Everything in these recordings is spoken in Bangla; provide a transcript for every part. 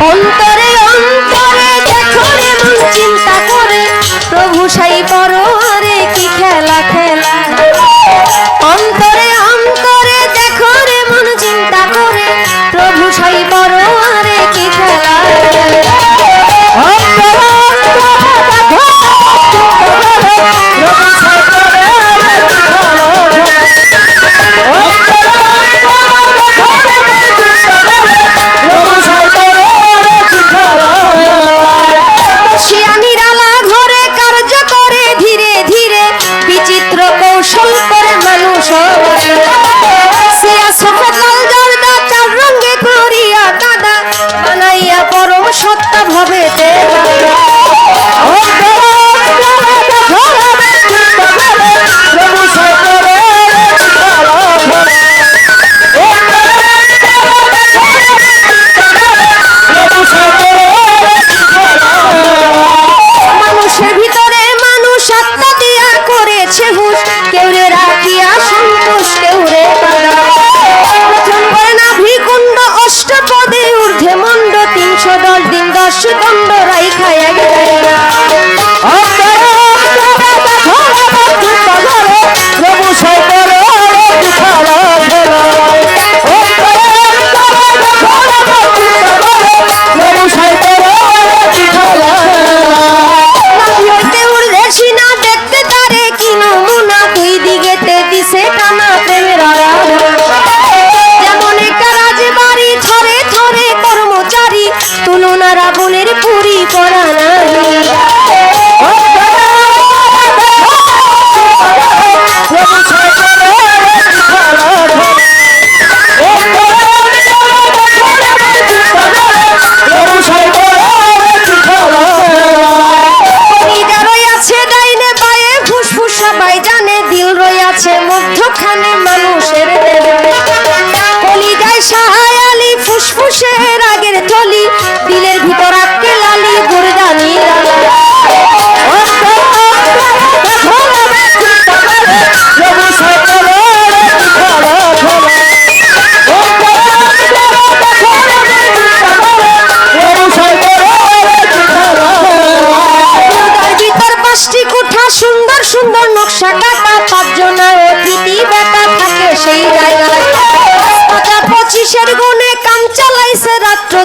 অন্তরে অন্তরে দেখো রে মন চিন্তা করে, প্রভু সাই পররে কি খেলা খেলা। অন্তরে অন্তরে দেখো রে মন চিন্তা করে, প্রভু সাই পররে কি খেলা খেলা।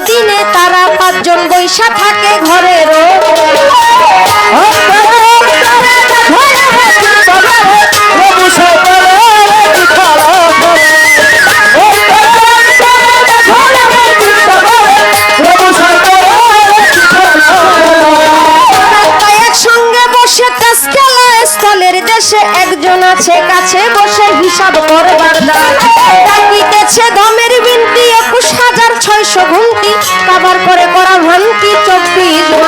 দিনে তারা পাঁচজন বৈশা থাকে ঘরের। একসঙ্গে বসে তাস খেলা স্থলের দেশে, একজন আছে কাছে বসে হিসাব করবার ডাকিতেছে ধমের বিনতি 21,600 ঘুমতি, কাবার করে করা ভান্তি 24